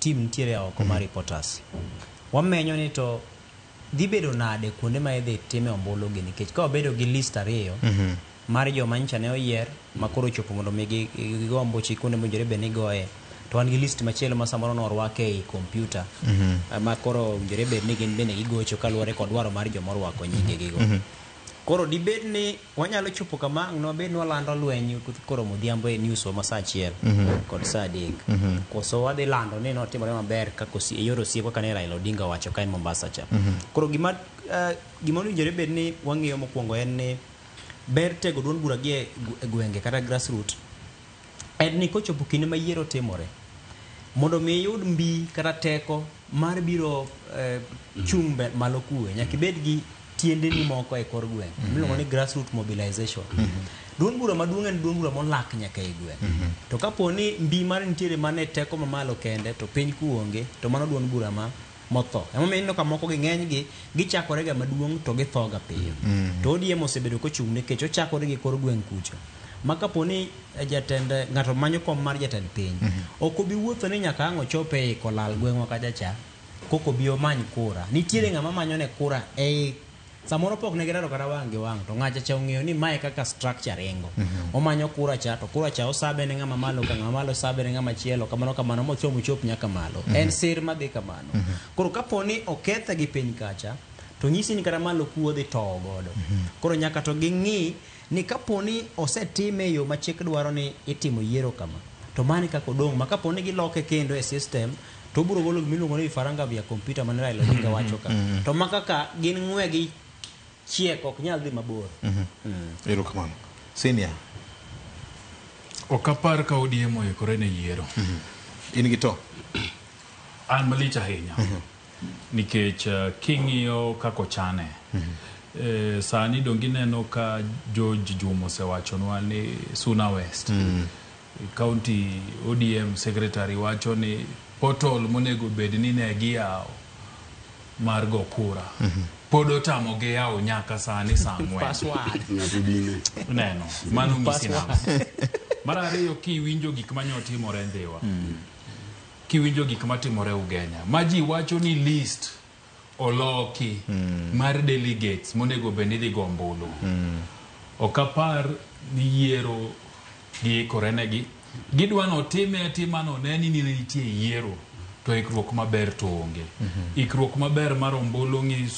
team nitiere oko mar reporters wamenyo ni to dhi bedo nade kuonde ma idhi time ombulu gi nikech ka obedo gi list ariyo mar joma nyicha ne oyier makoro chopo mondo mi gigo ombuchi kuonde mowinjore be ni goye to an gi list machielo ma samoro norwake ei kompyuta ma koro owinjore bed ni gin bende gigocho kaluwore kod dwaro mar joma orwako nyinge gigo koro dibed ni wanyalo chopo kama nobed ni walando lweny koro modhiambo e news ma saa achiel kod saa adek koso wadhi lando ni notimore maber kaka yor osiep kaka ne Raila Odinga wacho ka en Mombasa cha koro gima owinjore bed ni wang'iyo mokwongo en ni ber tego duond bura gi e gwenge kata grassroots en ni kochopo kinde ma yiero timore mondo mi yud mbi kata teko mar biro chumbe malo kuwe nyaka bed gi tiende ni moko e kor gweng miluongo ni grassroots mobilization duond bura maduong' en duond bura molak nyaka e gweng to kapo ni mbi mar nitiere mane teko mamalo kende to piny kuonge to mano duond bura ma motho emomiyo ineno ka moko gi ng'eny gi gichakore ga maduong' to githo ga piyo to ODM osebedo kochung' nikech ochakore gi kor gweng kucho ma kapo ni jatend ng'ato manyo kom mar jatend piny ok obi wuotho ni nyaka ang' ochope e kolal gweng'wa kacha cha koko bi omany kura nitiere ng'ama manyo ne kura e samoro pok ne girado kata wang' gi wang' to ng'acha cha ong'eyo ni mae kaka structure ringo omanyo kura cha to kura cha osabe ne ng'ama malo ka ng'ama malo sabe ne ng'ama chielo kamano mochomo chop nyaka malo en sir madhi kamano koro kapo ni okethe gi piny kacha to nyisi ni kata malo kuo dhi towo godo koro nyaka to ging'i ni kapo ni osetime yo ma chik dwaro ni itimo yiero kama to mani kako dong' ma kapo ni giloke kendo e system to biro golo gimiluongo ni faranga via kompyuta man Raila Odinga wacho ka to makaka gin ng'wegi chiek ok nyal dhi mabor ero kamano senior okapar ka ODM oikore ne yiero in gi to an malich ahinya nikech king'iyo kako chane sani dongi neno ka George Juma osewachonwa ni Suna West county ODM secretary wacho ni portal monego bed ni ne giyawo mar go kura podo tamo ge yawo nyaka sani samwe password neno mano misina mara ariyo kiwinjo gik manyotimore Ndhiwa kiwinjo gik matimore Ugenya maji wacho ni list oloki mar delegates monego bed ni go ombulu okapar ni yiero gi korenegi gidwano time atimano neni ni nitie yiero to ikruok maber to onge ikruok maber mar ombulu ngi